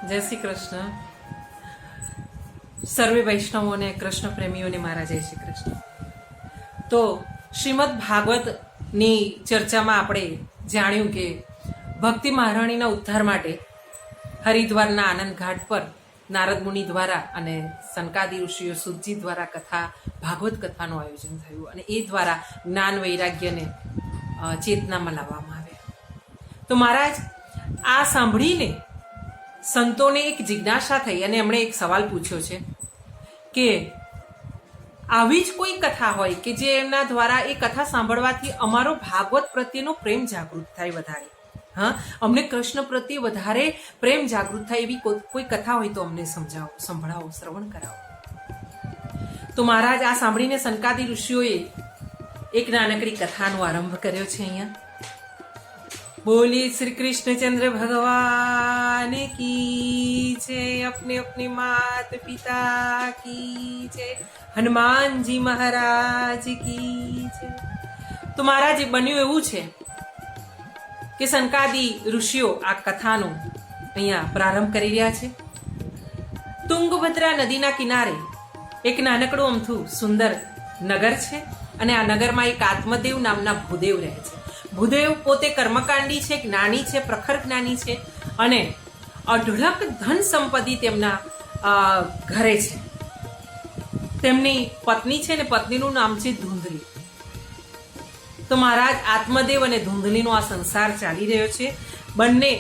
જય શ્રી કૃષ્ણ. સર્વે વૈષ્ણવોને, કૃષ્ણ પ્રેમીઓને મારા જય શ્રી કૃષ્ણ. તો શ્રીમદ ભાગવતની ચર્ચામાં આપણે જાણ્યું કે ભક્તિ મહારાણીના ઉદ્ધાર માટે હરિદ્વારના આનંદ ઘાટ પર નારદ મુનિ દ્વારા અને સનકાદી ઋષિઓ સુતજી દ્વારા કથા ભાગવત કથાનું આયોજન થયું અને એ દ્વારા જ્ઞાન વૈરાગ્યને ચેતનામાં લાવવામાં આવે. તો મહારાજ આ સાંભળીને સંતોને એક જિજ્ઞાસા થઈ અને એમણે એક સવાલ પૂછ્યો છે કે આવી જ કોઈ કથા હોય કે જે એમના દ્વારા એ કથા સાંભળવાથી અમારો ભાગવત પ્રત્યેનો પ્રેમ જાગૃત થાય વધારે, અમને કૃષ્ણ પ્રત્યે વધારે પ્રેમ જાગૃત થાય એવી કોઈ કથા હોય તો અમને સમજાવો, સંભળાવો, શ્રવણ કરાવો. તો મહારાજ આ સાંભળીને સનકાદી ઋષિઓએ એક નાનકડી કથાનો આરંભ કર્યો છે. અહીંયા બોલી શ્રી કૃષ્ણચંદ્ર ભગવાન કી છે, अपने अपने मात पिता की છે, હનુમાનજી મહારાજ કી છે. તો મહારાજ બન્યું એવું છે કે સનકાદી ઋષિઓ આ કથાનો અહીંયા પ્રારંભ કરી રહ્યા છે. તુંગભદ્રા નદીના કિનારે એક નાનકડું અમથું સુંદર નગર છે અને આ નગરમાં એક આત્મદેવ નામના ભૂદેવ રહે છે. ભૂદેવ પોતે કર્મકાંડી છે, જ્ઞાની છે, પ્રખર જ્ઞાની છે અને અઢળક ધન સંપત્તિ તેમના ઘરે છે. તેમની પત્ની છે ને પત્નીનું નામ છે ધૂંધલી. તો મહારાજ આત્મદેવ અને ધૂંધલીનો આ સંસાર ચાલી રહ્યો છે. બંને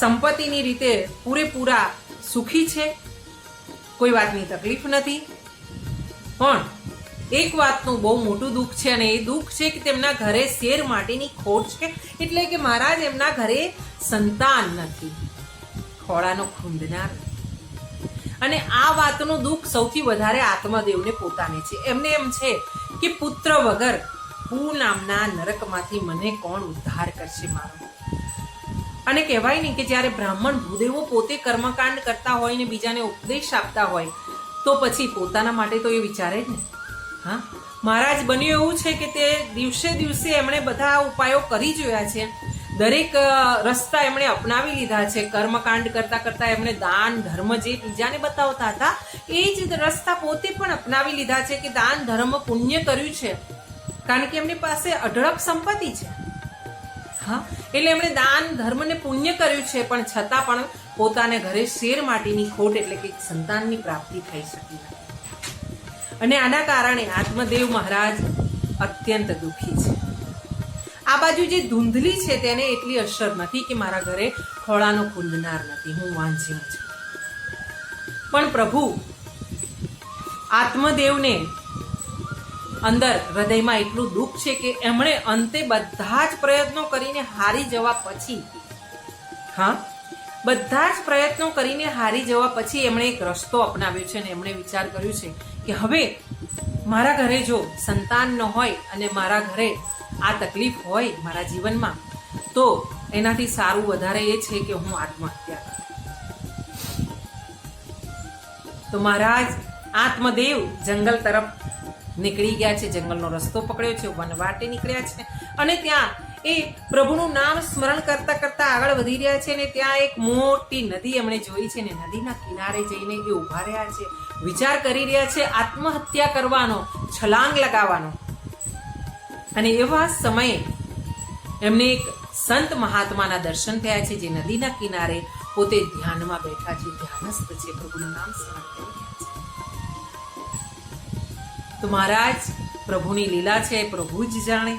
સંપત્તિની રીતે પૂરેપૂરા સુખી છે, કોઈ વાતની તકલીફ નથી. પણ એક વાતનું બહુ મોટું દુઃખ છે અને એ દુઃખ છે કે તેમના ઘરે શેર માટેની ખોટ છે. એટલે કે મહારાજ એમના ઘરે સંતાન નથી, ખોળાનો ખૂંદનાર. અને આ વાતનું દુઃખ સૌથી વધારે આત્મદેવને પોતાને છે. એમને એમ છે કે પુત્ર વગર ભૂ નામના નરકમાંથી મને કોણ ઉદ્ધાર કરશે મારો. અને કહેવાય નહીં કે જ્યારે બ્રાહ્મણ ભૂદેવો પોતે કર્મકાંડ કરતા હોય ને બીજાને ઉપદેશ આપતા હોય તો પછી પોતાના માટે તો એ વિચારે જ ને. મહારાજ બન્યું એવું છે કે તે દિવસે દિવસે એમણે બધા ઉપાયો કરી જોયા છે, દરેક રસ્તા એમણે અપનાવી લીધા છે. કર્મકાંડ કરતા કરતા એમણે દાન ધર્મ જે બીજાને બતાવતા હતા એ જ રસ્તા પોતે પણ અપનાવી લીધા છે કે દાન ધર્મ પુણ્ય કર્યું છે, કારણ કે એમની પાસે અઢળક સંપત્તિ છે. એટલે એમણે દાન ધર્મ ને પુણ્ય કર્યું છે, પણ છતાં પણ પોતાને ઘરે શેર માટેની ખોટ એટલે કે સંતાનની પ્રાપ્તિ થઈ શકી નથી. અને આના કારણે આત્મદેવ મહારાજ અત્યંત દુઃખી છે. આ બાજુ જે ધૂંધલી છે તેને એટલી અસર નથી કે મારા ઘરે ખોળાનો ખૂંદનાર નથી, હું વાંચ્યો છું. પણ પ્રભુ આત્મદેવને અંદર હૃદયમાં એટલું દુઃખ છે કે એમણે અંતે બધા જ પ્રયત્નો કરીને હારી જવા પછી બધા જ પ્રયત્નો કરીને હારી જવા પછી એમણે એક રસ્તો અપનાવ્યો છે અને એમણે વિચાર કર્યું છે કે હવે મારા ઘરે જો સંતાન ન હોય અને મારા ઘરે આ તકલીફ હોય મારા જીવનમાં તો એનાથી સારું વધારે એ છે કે હું આત્મહત્યા કરું. તો મહારાજ આત્મદેવ જંગલ તરફ નીકળી ગયા છે, જંગલનો રસ્તો પકડ્યો છે, વનવાટે નીકળ્યા છે અને ત્યાં એ પ્રભુનું નામ સ્મરણ કરતા કરતા આગળ વધી રહ્યા છે. ને ત્યાં એક મોટી નદી એમણે જોઈ છે ને નદીના કિનારે જઈને એ ઉભા રહ્યા છે, વિચાર કરી રહ્યા છે આત્મહત્યા કરવાનો, છલાંગ લગાવવાનો. અને એવા સમયે એમને એક સંત મહાત્માના દર્શન થયા છે જે નદીના કિનારે પોતે ધ્યાનમાં બેઠા છે, ધ્યાનસ્થ છે, પ્રભુનું નામ સ્મરણ કરી રહ્યા છે. તો મહારાજ પ્રભુની લીલા છે પ્રભુ જ જાણે.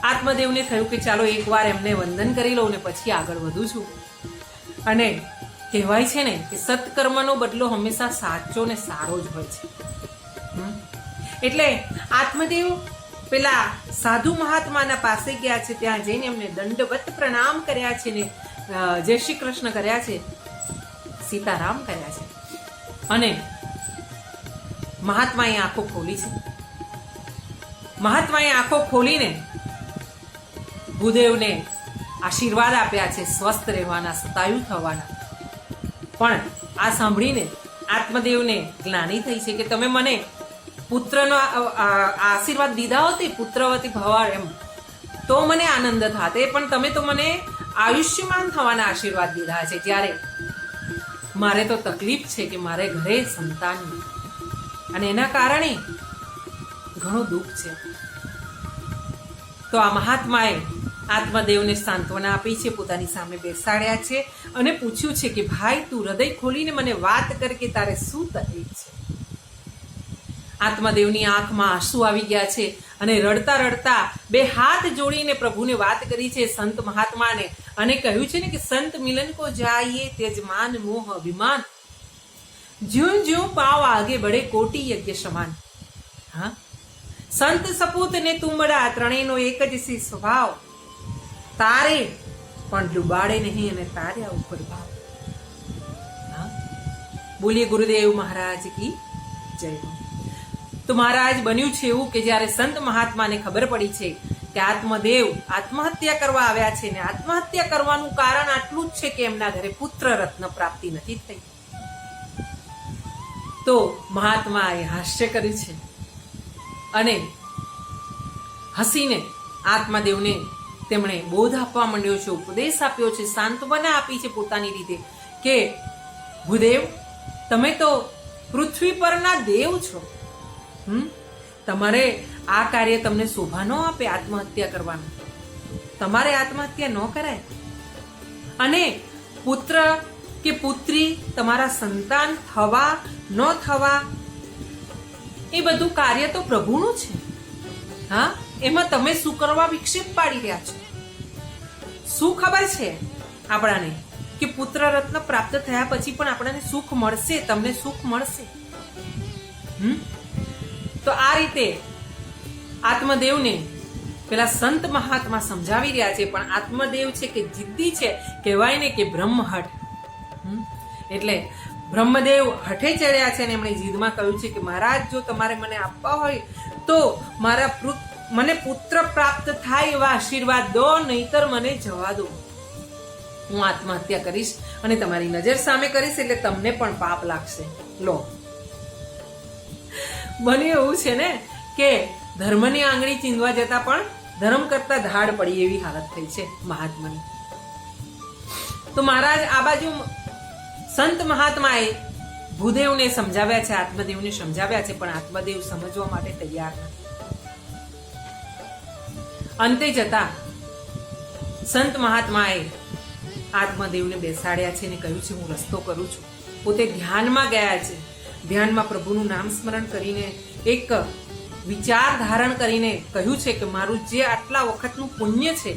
આત્મદેવને થયું કે ચાલો એકવાર એમને વંદન કરી લઉં ને પછી આગળ વધું છું. અને કહેવાય છે ને કે સત્કર્મનો બદલો હંમેશા સાચો ને સારો જ હોય છે. એટલે આત્મદેવ પેલા સાધુ મહાત્માના પાસે ગયા છે, ત્યાં જઈને એમને દંડવત પ્રણામ કર્યા છે ને જય શ્રી કૃષ્ણ કર્યા છે, સીતારામ કર્યા છે. અને મહાત્માએ આંખો ખોલી છે. મહાત્માએ આંખો ખોલીને ભૂદેવને આશીર્વાદ આપ્યા છે સ્વસ્થ રહેવાના, શતાયુ થવાના. પણ આ સાંભળીને આત્મદેવને ગ્લાનિ થઈ છે કે તમે મને પુત્રનો આશીર્વાદ દીધા હોત પુત્રવતી ભવા એમ, તો મને આનંદ થાત. પણ તમે તો મને આયુષ્યમાન થવાના આશીર્વાદ દીધા છે, જ્યારે મારે તો તકલીફ છે કે મારે ઘરે સંતાન નથી, અને એના કારણે ઘણું દુઃખ છે. તો આ મહાત્માએ આત્મદેવને સાંત્વના આપી છે, પોતાની સામે બેસાડ્યા છે અને પૂછ્યું છે કે ભાઈ, તું હૃદય ખોલીને મને વાત કર કે તારે શું તકલીફ છે. આત્મદેવની આંખમાં આંસુ આવી ગયા છે અને રડતા રડતા બે હાથ જોડીને પ્રભુને વાત કરી છે, સંત મહાત્માને, અને કહ્યું છે ને કે સંત મિલન કો જાઈએ તેજમાન મોહ અભિમાન, જ્યું જ્યું પાવ આગે બળે કોટી યજ્ઞ સમાન. હા, સંત સપૂત ને તુંબડા ત્રણેયનો એક જ સી સ્વભાવ, તારે પણ ડૂબાડે નહીં અને તાર્યા ઉપર ભાવ. હા, બોલીએ ગુરુદેવ મહારાજ કી જય. તો મહારાજ બન્યું છે એવું કે જ્યારે સંત મહાત્માને ખબર પડી છે કે આત્મદેવ આત્મહત્યા કરવા આવ્યા છે, ને આત્મહત્યા કરવાનું કારણ આટલું જ છે કે એમના ઘરે પુત્ર રત્ન પ્રાપ્તિ નથી થઈ, તો મહાત્માએ હાસ્ય કર્યું છે અને હસીને આત્મદેવને તેમણે બોધ આપવા માંડ્યો છે, ઉપદેશ આપ્યો છે, સાંત્વના આપી છે પોતાની રીતે કે ભૂદેવ, તમે તો પૃથ્વી પરના દેવ છો. તમારે આ કાર્ય તમને શોભા ન આપે આત્મહત્યા કરવાનું, તમારે આત્મહત્યા ન કરાય. અને પુત્ર કે પુત્રી, તમારા સંતાન થવા ન થવા, એ બધું કાર્ય તો પ્રભુનું છે. હા, એમાં તમે શું કરવા વિક્ષેપ પાડી રહ્યા છો? શું ખબર છે આપણાને કે પુત્ર રત્ન પ્રાપ્ત થયા પછી પણ આપણને સુખ મળશે, તમને સુખ મળશે. તો આ રીતે આત્મદેવને પેલા સંત મહાત્મા સમજાવી રહ્યા છે, પણ આત્મદેવ છે કે જિદ્દી છે, કહેવાય ને કે બ્રહ્મહઠ. એટલે બ્રહ્મદેવ હઠે ચડ્યા છે અને એમણે જીદમાં કહ્યું છે કે મહારાજ, જો તમારે મને આપવા હોય તો મને પુત્ર પ્રાપ્ત થાય એવા આશીર્વાદ દો, નહીતર મને જવા દો. હું આત્મહત્યા કરીશ અને તમારી નજર સામે કરીશ, એટલે તમને પણ પાપ લાગશે. લો, બન્યું એવું છે ને કે ધર્મની આંગળી ચીંધવા જતા પણ ધર્મ કરતા ધાડ પડી એવી હાલત થઈ છે મહાત્માની. તો મહારાજ આ બાજુ સંત મહાત્માએ ભૂદેવને સમજાવ્યા છે, આત્મદેવને સમજાવ્યા છે, પણ આત્મદેવ સમજવા માટે તૈયાર નથી. અંતે જતા સંત મહાત્માએ આત્મદેવને બેસાડ્યા છે અને કહ્યું છે, હું રસ્તો કરું છું. પોતે ધ્યાનમાં ગયા છે, ધ્યાનમાં પ્રભુનું નામ સ્મરણ કરીને એક વિચાર ધારણ કરીને કહ્યું છે કે મારું જે આટલા વખતનું પુણ્ય છે,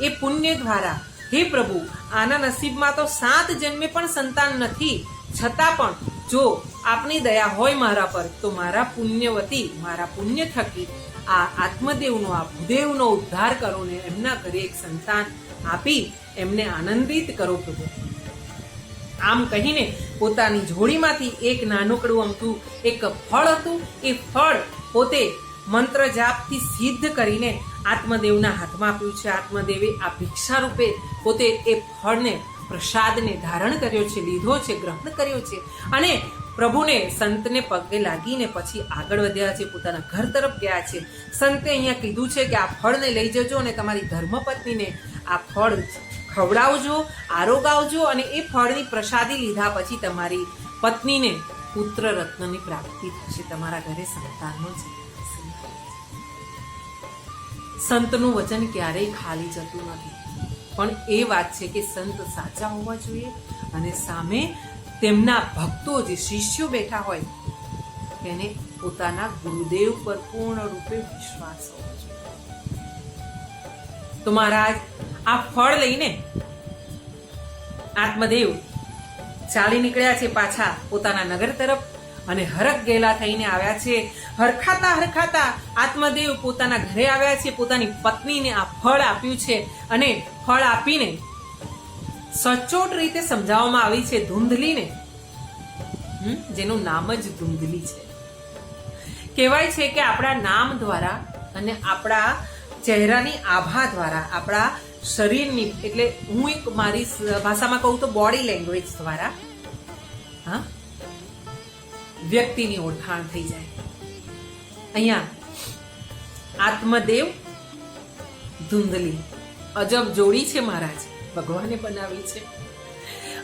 એ પુણ્ય દ્વારા હે પ્રભુ, આના નસીબમાં તો 7 જન્મે પણ સંતાન નથી, છતાં પણ જો આપની દયા હોય મારા પર, તો મારા પુણ્યવતી, મારા પુણ્ય થકી આ આત્મદેવનો, આ ભૂદેવનો ઉદ્ધાર કરો ને એમના ઘરે એક સંતાન આપી એમને આનંદિત કરો પ્રભુ. આમ કહીને પોતાની જોડીમાંથી એક નાનકડું અમથું એક ફળ હતું, એ ફળ પોતે મંત્ર જાપથી સિદ્ધ કરીને આત્મદેવના હાથમાં આપ્યું છે. આત્મદેવે આ ભિક્ષા રૂપે પોતે એ ફળને, પ્રસાદને ધારણ કર્યો છે, લીધો છે, ગ્રહણ કર્યો છે અને પ્રભુને, સંતને પગે લાગીને પછી આગળ વધ્યા છે, પોતાના ઘર તરફ ગયા છે. સંતે અહીંયા કીધું છે કે આ ફળને લઈ જજો અને તમારી ધર્મપત્નીને આ ફળ ખવડાવજો, આરોગાવજો, અને એ ફળની પ્રસાદી લીધા પછી તમારી પત્નીને પુત્ર રત્નની પ્રાપ્તિ થશે, તમારા ઘરે સંતાનનો જન્મ થશે. સંતનું વચન ક્યારેય ખાલી જતું નથી, પણ એ વાત છે કે સંત સાચા હોવા જોઈએ અને સામે તેમના ભક્તો, જે શિષ્યો બેઠા હોય, તેને પોતાના ગુરુદેવ પર પૂર્ણ રૂપે વિશ્વાસ હોવો જોઈએ. તો મહારાજ આ ફળ લઈને આત્મદેવ ચાલી નીકળ્યા છે પાછા પોતાના નગર તરફ, અને હરખ ગેલા થઈને આવ્યા છે. હરખાતા હરખાતા આત્મદેવ પોતાના ઘરે આવ્યા છે, પોતાની પત્નીને આ ફળ આપ્યું છે અને ફળ આપીને સચોટ રીતે સમજાવવામાં આવી છે ધૂંધલીને, જેનું નામ જ ધૂંધલી છે. કહેવાય છે કે આપણા નામ દ્વારા અને આપણા ચહેરાની આભા દ્વારા, આપણા શરીરની, એટલે હું એક મારી ભાષામાં કહું તો બોડી લેંગ્વેજ દ્વારા વ્યક્તિની ઓળખાણ થઈ જાય. અહીંયા આત્મદેવ ધૂંધલી અજબ જોડી છે મહારાજ, ભગવાને બનાવી છે.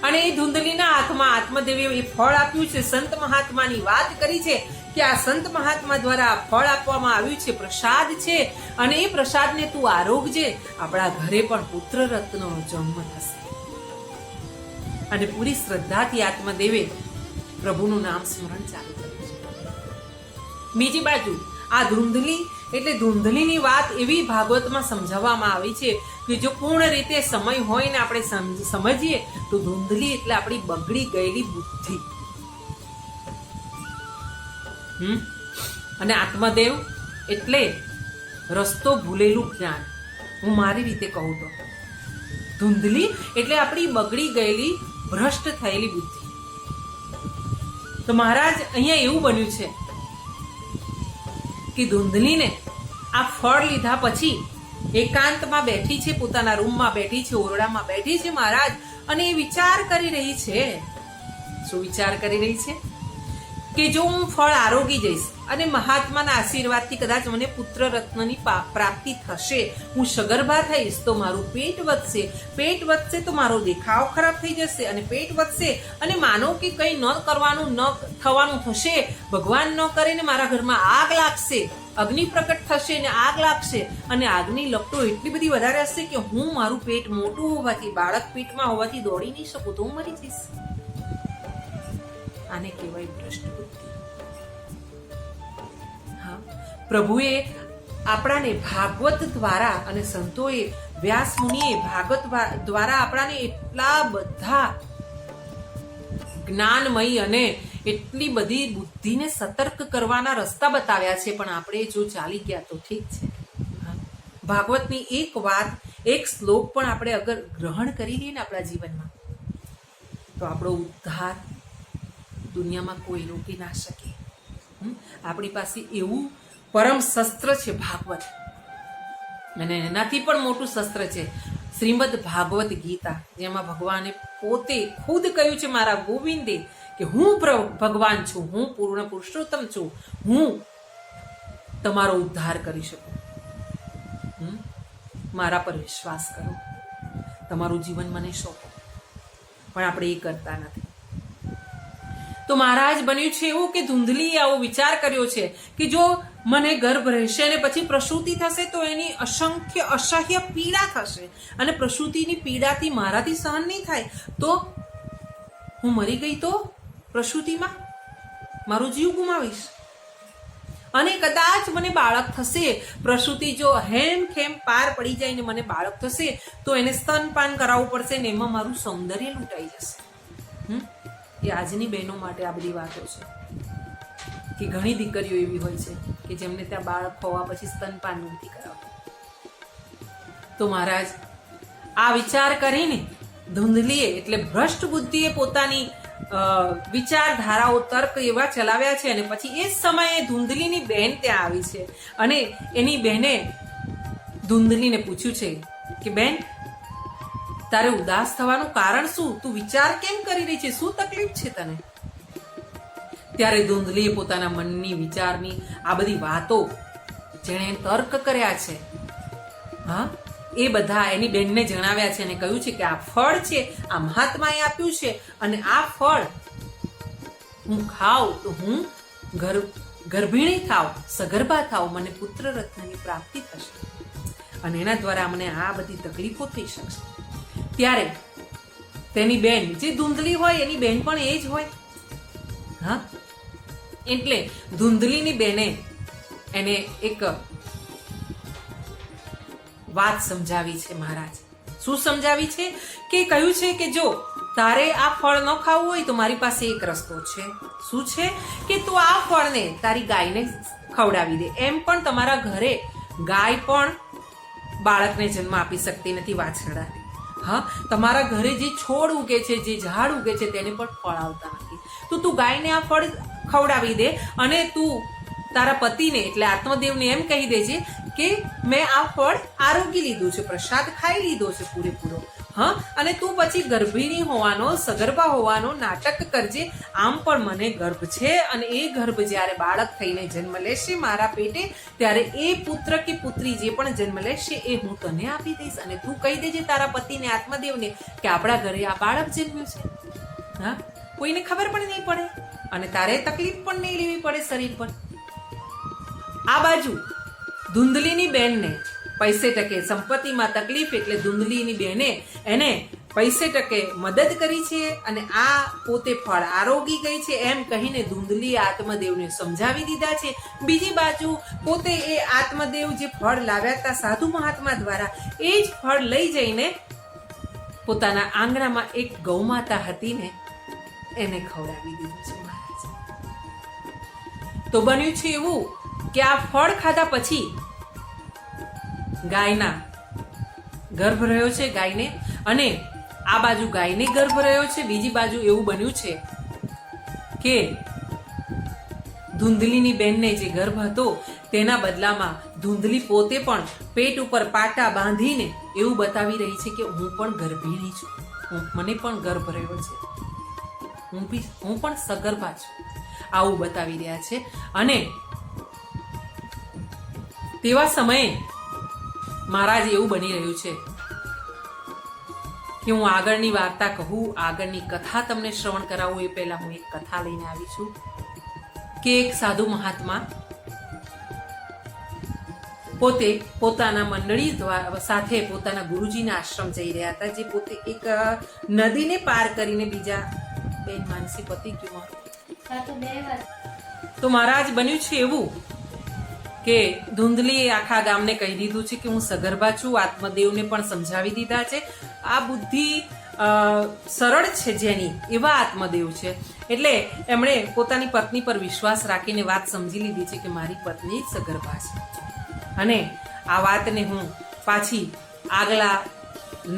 અને એ ધૂંધલીના હાથમાં આત્મદેવીએ એ ફળ આપ્યું છે. સંત મહાત્માની વાત કરી છે કે આ સંત મહાત્મા દ્વારા આ ફળ આપવામાં આવ્યું છે, પ્રસાદ છે, અને એ પ્રસાદને તું આરોગજે, આપણા ઘરે પણ પુત્ર રત્નનો જન્મ થશે. અને પૂરી શ્રદ્ધાથી આત્મદેવે પ્રભુનું નામ સ્મરણ ચાલુ કર્યું છે. બીજી બાજુ આ ધૂંધલી એટલે ધૂંધલીની વાત એવી ભાગવતમાં સમજાવવામાં આવી છે કે જો પૂર્ણ રીતે સમય હોય ને આપણે સમજીએ તો ધૂંધલી એટલે આપણી બગડી ગયેલી બુદ્ધિ. અને આત્મદેવ એટલે રસ્તો ભૂલેલું જ્ઞાન. હું મારી રીતે કહું તો ધૂંધલી એટલે આપણી બગડી ગયેલી ભ્રષ્ટ થયેલી બુદ્ધિ. તો મહારાજ અહીંયા એવું બન્યું છે કે ધૂંધલીને આ ફળ લીધા પછી એકાંતમાં બેઠી છે, પોતાના રૂમમાં બેઠી છે, ઓરડામાં બેઠી છે મહારાજ, અને એ વિચાર કરી રહી છે. શું વિચાર કરી રહી છે? કે જો હું ફળ આરોગી જઈશ અને મહાત્માના આશીર્વાદથી કદાચ મને પુત્ર રત્નની પ્રાપ્તિ થશે, હું સગર્ભા થઈશ તો મારું પેટ વધશે, પેટ વધશે તો મારો દેખાવ ખરાબ થઈ જશે, અને પેટ વધશે અને માનો કે કંઈ ન કરવાનું ન થવાનું થશે, ભગવાન ન કરે ને મારા ઘરમાં આગ લાગશે, અગ્નિ પ્રકટ થશે ને આગ લાગશે, અને આગની લપટો એટલી બધી વધારે હશે કે હું મારું પેટ મોટું હોવાથી, બાળક પેટમાં હોવાથી દોડી નહીં શકું, તો હું મરી જઈશ. આને કહેવાય ભ્રષ્ટ બુદ્ધિ. હા, પ્રભુએ આપણાને ભાગવત દ્વારા અને સંતોએ વ્યાસ મુનિએ ભાગવત દ્વારા આપણાને એટલા બધા જ્ઞાનમય અને એટલી બધી બુદ્ધિને સતર્ક કરવાના રસ્તા બતાવ્યા છે, પણ આપણે જો ચાલી ગયા તો ઠીક છે. ભાગવતની એક વાત, એક શ્લોક પણ આપણે અગર ગ્રહણ કરી લઈએ ને આપણા જીવનમાં, તો આપણો ઉદ્ધાર દુનિયામાં કોઈ રોકી ના શકે. આપણી પાસે એવું પરમ શસ્ત્ર છે ભાગવત, અને એનાથી પણ મોટું શસ્ત્ર છે શ્રીમદ ભાગવત ગીતા, જેમાં ભગવાને પોતે ખુદ કહ્યું છે, મારા ગોવિંદે, કે હું ભગવાન છું, હું પૂર્ણ પુરુષોત્તમ છું, હું તમારો ઉદ્ધાર કરી શકું. મારા પર વિશ્વાસ કરો, તમારું જીવન મને સોંપો. પણ આપણે એ કરતા નથી. તો મહારાજ બન્યું છે એવું કે ધૂંધલીએ આવો વિચાર કર્યો છે કે જો મને ગર્ભ રહેશે અને પછી પ્રસૂતિ થશે તો એની અસહ્ય પીડા થશે, અને પ્રસૂતિની પીડાથી મારાથી સહન નહીં થાય તો હું મરી ગઈ તો પ્રસૂતિમાં મારો જીવ ગુમાવીશ. અને કદાચ મને બાળક થશે, પ્રસૂતિ જો હેમ ખેમ પાર પડી જાય ને મને બાળક થશે તો એને સ્તનપાન કરાવવું પડશે ને એમાં મારું સૌંદર્ય લૂંટાઈ જશે. એ આજની બહેનો માટે આ બધી વાતો છે કે ઘણી દીકરીઓ એવી હોય છે કે જેમને ત્યાં બાળક હોવા પછી સ્તનપાન નથી કરાવતું. તો મહારાજ આ વિચાર કરીને ધૂંધલીએ એટલે ભ્રષ્ટ બુદ્ધિએ પોતાની વિચારધારાઓ, તર્ક એવા ચલાવ્યા છે, અને પછી એ જ સમયે ધૂંધલીની બહેન ત્યાં આવી છે, અને એની બહેને ધૂંધલીને પૂછ્યું છે કે બેન, તારે ઉદાસ થવાનું કારણ શું? તું વિચાર કેમ કરી રહી છે? શું તકલીફ છે તને? ત્યારે ધૂંધલીએ પોતાના મનની વિચારની આ બધી વાતો જેણે તર્ક કર્યા છે, હા, એ બધા એની બેનને જણાવ્યા છે, અને કહ્યું છે કે આ ફળ છે, આ મહાત્માએ આપ્યું છે, અને આ ફળ હું ખાઉં તો હું ગર્ભિણી થાવ, સગર્ભા થાવ, મને પુત્ર રત્નની પ્રાપ્તિ થશે, અને એના દ્વારા મને આ બધી તકલીફો થઈ શકશે. ત્યારે તેની બેન, જે ધૂંધલી હોય એની બેન પણ એ જ હોય. હા, એટલે ધૂંધલીની બેને એને એક વાત સમજાવી છે મહારાજ. શું સમજાવી છે? કે કહ્યું છે કે જો તારે આ ફળ ન ખાવું હોય તો મારી પાસે એક રસ્તો છે. શું છે? કે તું આ ફળને તારી ગાયને ખવડાવી દે. એમ પણ તમારા ઘરે ગાય પણ બાળકને જન્મ આપી શકતી નથી, વાછરડા. હા, તમારા ઘરે જે છોડ ઉગે છે, જે ઝાડ ઉગે છે, તેને પણ ફળ આવતા નથી. તો તું ગાયને આ ફળ ખવડાવી દે, અને તું તારા પતિને એટલે આત્મદેવને એમ કહી દેજે કે મેં આ ફળ આરોગી લીધું છે, પ્રસાદ ખાઈ લીધો છે પૂરેપૂરો. હા, અને તું પછી ગર્ભિણી હોવાનો, સગર્ભા હોવાનો નાટક કરજે. આમ પણ મને ગર્ભ છે, અને એ ગર્ભ જ્યારે બાળક થઈને જન્મ લેશે મારા પેટે, ત્યારે એ પુત્ર કે પુત્રી જે પણ જન્મ લેશે એ હું તને આપી દઈશ. અને તું કહી દેજે તારા પતિને, આત્મદેવને, કે આપણા ઘરે આ બાળક જન્મ્યું છે. હા, કોઈને ખબર પણ નહીં પડે, અને તારે તકલીફ પણ નહીં લેવી પડે શરીર પર. આ બાજુ ધુંધલીની બેનને પૈસે ટકે સંપત્તિમાં તકલીફ, એટલે ધુંધલીની બેને એને પૈસે ટકે મદદ કરી છે, અને આ પોતે ફળ આરોગી ગઈ છે એમ કહીને ધુંધલી આત્મદેવને સમજાવી દીધા છે. બીજી બાજુ પોતે એ આત્મદેવ જે ફળ લાવ્યા હતા સાધુ મહાત્મા દ્વારા, એ જ ફળ લઈ જઈને પોતાના આંગણામાં એક ગૌમાતા હતી ને એને ખવડાવી દીધું છે મહારાજ. તો બન્યું છે એવું કે આ ફળ ખાધા પછી ગાયના ગર્ભ રહ્યો છે ગાયને, અને આ બાજુ ગાયને ગર્ભ રહ્યો છે. બીજી બાજુ એવું બન્યું છે કે ધુંધલીની બેનને જે ગર્ભ હતો તેના બદલામાં ધુંધલી પોતે પણ પેટ ઉપર પાટા બાંધીને એવું બતાવી રહી છે કે હું પણ ગર્ભિણી છું, મને પણ ગર્ભ રહ્યો છે, હું પણ સગર્ભા છું, આવું બતાવી રહ્યા છે. અને તેવા સમયે મહારાજ એવું બની રહ્યું છે કે હું આગળની વાર્તા કહું, આગળની કથા તમને શ્રવણ કરાવું એ પહેલા હું એક કથા લઈને આવી છું કે એક સાધુ મહાત્મા પોતે પોતાના મંડળી સાથે પોતાના ગુરુજીના આશ્રમ જઈ રહ્યા હતા, જે પોતે એક નદીને પાર કરીને બીજા બેન માનસી પતિ ક્યું તો મહારાજ બન્યું છે એવું કે ધુંધલીએ આખા ગામને કહી દીધું છે કે હું સગર્ભા છું. આત્મદેવને પણ સમજાવી દીધા છે. આ બુદ્ધિ સરળ છે જેની, એવા આત્મદેવ છે. એટલે એમણે પોતાની પત્ની પર વિશ્વાસ રાખીને વાત સમજી લીધી છે કે મારી પત્ની સગર્ભા છે. અને આ વાતને હું પાછી આગલા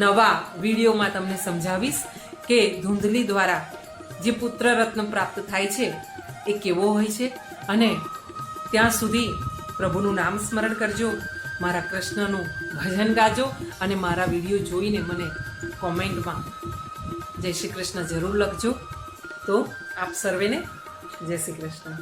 નવા વિડીયોમાં તમને સમજાવીશ કે ધુંધલી દ્વારા જે પુત્ર રત્ન પ્રાપ્ત થાય છે એ કેવો હોય છે. અને ત્યાં સુધી પ્રભુનું નામ સ્મરણ કરજો, મારા કૃષ્ણનું ભજન ગાજો, અને મારા વિડીયો જોઈને મને કોમેન્ટમાં જય શ્રી કૃષ્ણ જરૂર લખજો. તો આપ સર્વેને જય શ્રી કૃષ્ણ.